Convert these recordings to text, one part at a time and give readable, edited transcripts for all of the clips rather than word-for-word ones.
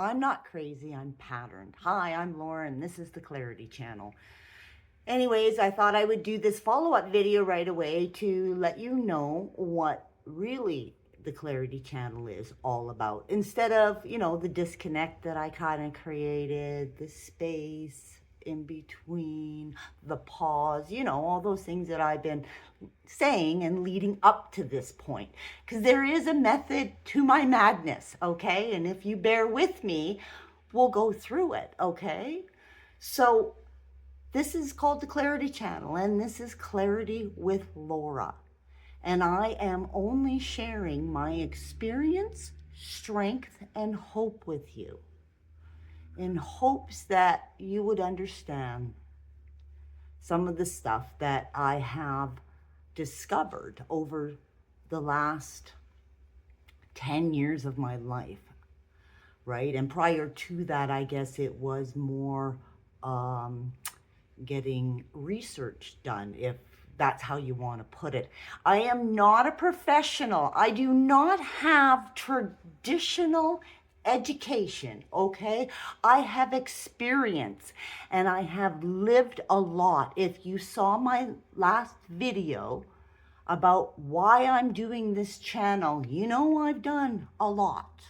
I'm not crazy, I'm patterned. Hi, I'm Lauren. This is the Clarity Channel. Anyways, I thought I would do this follow-up video right away to let you know what really the Clarity Channel is all about. Instead of, the disconnect that I kind of created, the space in between, the pause, all those things that I've been saying and leading up to this point. Because there is a method to my madness, okay? And if you bear with me, we'll go through it, okay? So this is called the Clarity Channel, and this is Clarity with Laura. And I am only sharing my experience, strength, and hope with you in hopes that you would understand some of the stuff that I have discovered over the last 10 years of my life, right? And prior to that, I guess it was more getting research done, if that's how you want to put it. I am not a professional. I do not have traditional education, okay? I have experience and I have lived a lot. If you saw my last video about why I'm doing this channel, I've done a lot.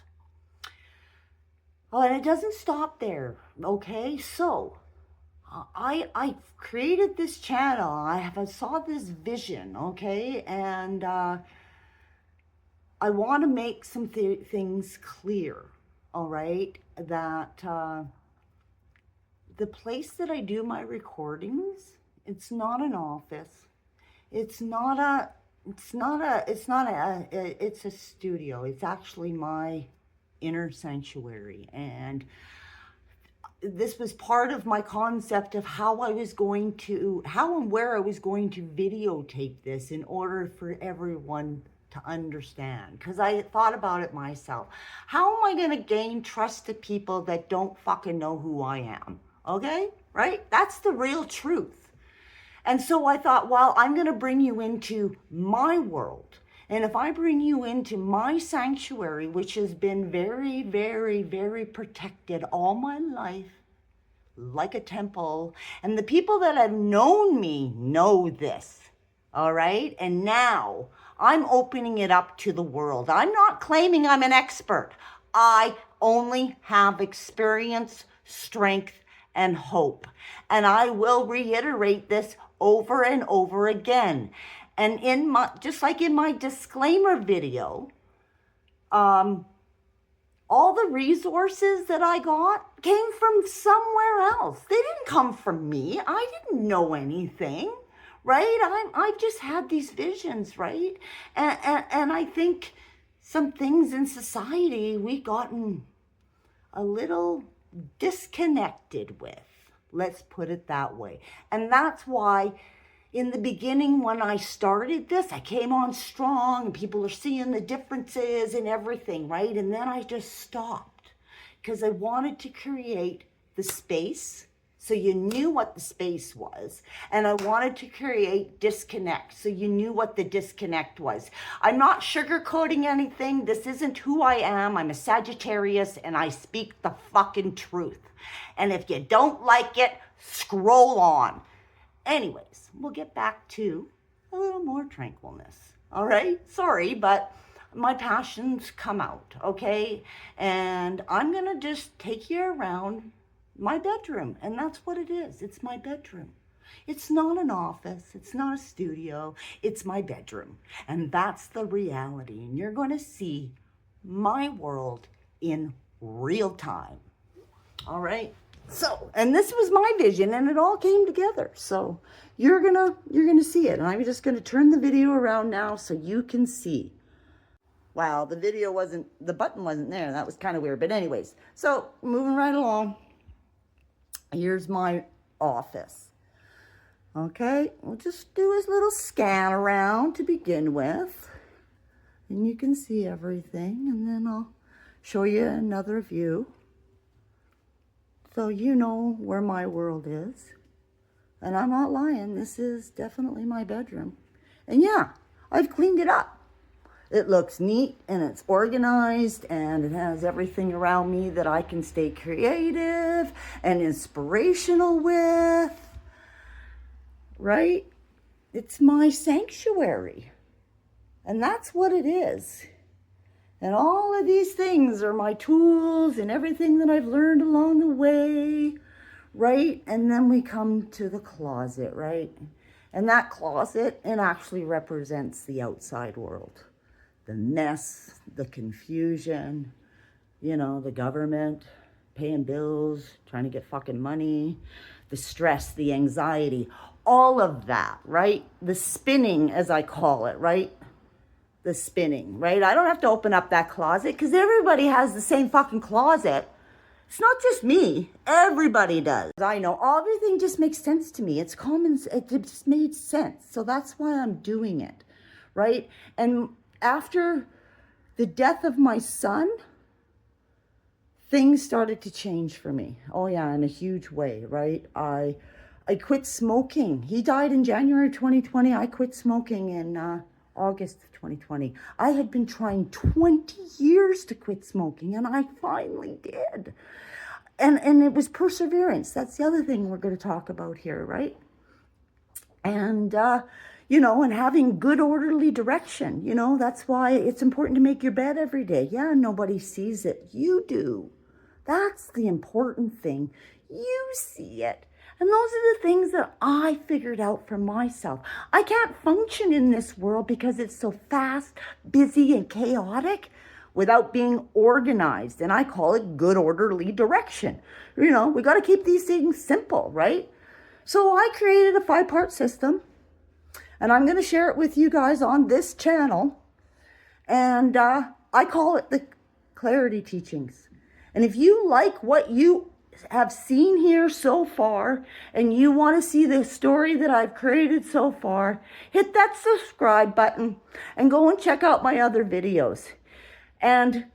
Oh, and it doesn't stop there, okay? So I created this channel. I saw this vision, okay? And I want to make some things clear, all right? That the place that I do my recordings, it's not an office. It's a studio. It's actually my inner sanctuary. And this was part of my concept of how and where I was going to videotape this in order for everyone to understand. Because I thought about it myself. How am I going to gain trust to people that don't fucking know who I am? Okay? Right? That's the real truth. And so I thought, well, I'm going to bring you into my world. And if I bring you into my sanctuary, which has been very, very, very protected all my life, like a temple, and the people that have known me know this, all right? And now I'm opening it up to the world. I'm not claiming I'm an expert. I only have experience, strength, and hope. And I will reiterate this over and over again. And just like in my disclaimer video, all the resources that I got came from somewhere else. They didn't come from me. I didn't know anything, right? I've just had these visions, right? And I think some things in society we've gotten a little disconnected with. Let's put it that way. And that's why in the beginning, when I started this, I came on strong and people are seeing the differences and everything, right? And then I just stopped because I wanted to create the space so you knew what the space was. And I wanted to create disconnect so you knew what the disconnect was. I'm not sugarcoating anything. This isn't who I am. I'm a Sagittarius and I speak the fucking truth. And if you don't like it, scroll on. Anyways, we'll get back to a little more tranquilness. All right? Sorry, but my passions come out, okay? And I'm going to just take you around my bedroom. And that's what it is. It's my bedroom. It's not an office. It's not a studio. It's my bedroom. And that's the reality. And you're going to see my world in real time. All right? So, and this was my vision and it all came together. So you're gonna see it. And I'm just gonna turn the video around now so you can see. Wow, the button wasn't there. That was kind of weird. But anyways, so moving right along. Here's my office. Okay, we'll just do a little scan around to begin with. And you can see everything. And then I'll show you another view. So you know where my world is. And I'm not lying. This is definitely my bedroom. And yeah, I've cleaned it up. It looks neat and it's organized and it has everything around me that I can stay creative and inspirational with, right? It's my sanctuary. And that's what it is. And all of these things are my tools and everything that I've learned along the way, right? And then we come to the closet, right? And that closet, it actually represents the outside world. The mess, the confusion, you know, the government, paying bills, trying to get fucking money, the stress, the anxiety, all of that, right? The spinning, as I call it, right? The spinning, right? I don't have to open up that closet because everybody has the same fucking closet. It's not just me. Everybody does. I know everything just makes sense to me. It's common. It just made sense. So that's why I'm doing it, right? And after the death of my son, things started to change for me. Oh yeah, in a huge way, right? I quit smoking. He died in January 2020. I quit smoking in August of 2020. I had been trying 20 years to quit smoking, and I finally did. And it was perseverance. That's the other thing we're going to talk about here, right? And you know, and having good orderly direction, you know, that's why it's important to make your bed every day. Yeah, nobody sees it. You do. That's the important thing. You see it. And those are the things that I figured out for myself. I can't function in this world because it's so fast, busy, and chaotic without being organized. And I call it good orderly direction. You know, we got to keep these things simple, right? So I created a 5-part system. And I'm going to share it with you guys on this channel. And I call it the Clarity Teachings. And if you like what you have seen here so far, and you want to see the story that I've created so far, hit that subscribe button and go and check out my other videos. And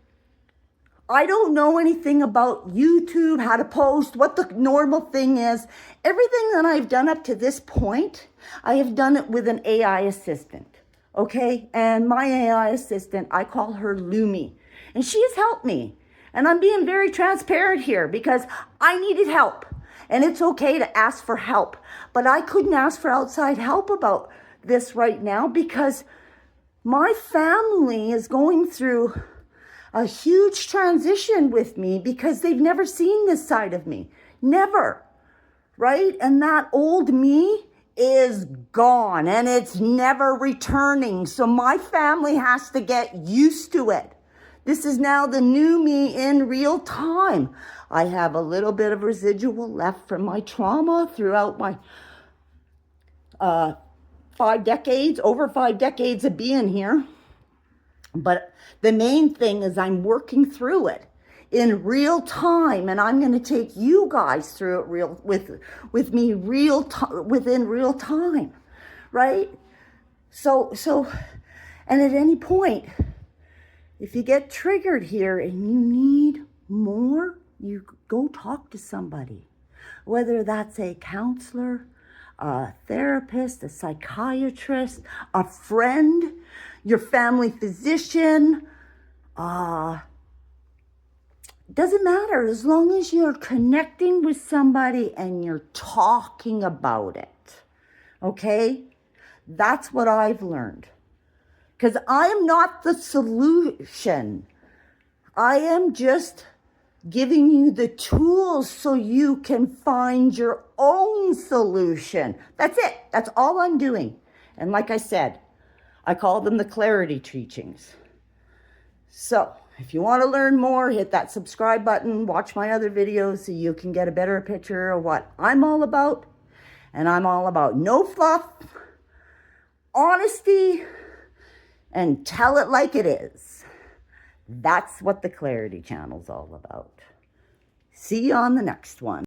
I don't know anything about YouTube, how to post, what the normal thing is. Everything that I've done up to this point, I have done it with an AI assistant, okay? And my AI assistant, I call her Lumi, and she has helped me. And I'm being very transparent here because I needed help, and it's okay to ask for help. But I couldn't ask for outside help about this right now because my family is going through a huge transition with me because they've never seen this side of me. Never, right? And that old me is gone and it's never returning. So my family has to get used to it. This is now the new me in real time. I have a little bit of residual left from my trauma throughout my over 5 decades of being here. But the main thing is I'm working through it in real time, and I'm going to take you guys through it with me within real time, right? So, and at any point, if you get triggered here and you need more, you go talk to somebody, whether that's a counselor, a therapist, a psychiatrist, a friend, your family physician. Doesn't matter as long as you're connecting with somebody and you're talking about it. Okay? That's what I've learned. Because I am not the solution. I am just giving you the tools so you can find your own solution. That's it. That's all I'm doing. And like I said, I call them the Clarity Teachings. So if you want to learn more, hit that subscribe button, watch my other videos so you can get a better picture of what I'm all about. And I'm all about no fluff, honesty, and tell it like it is. That's what the Clarity Channel's all about. See you on the next one.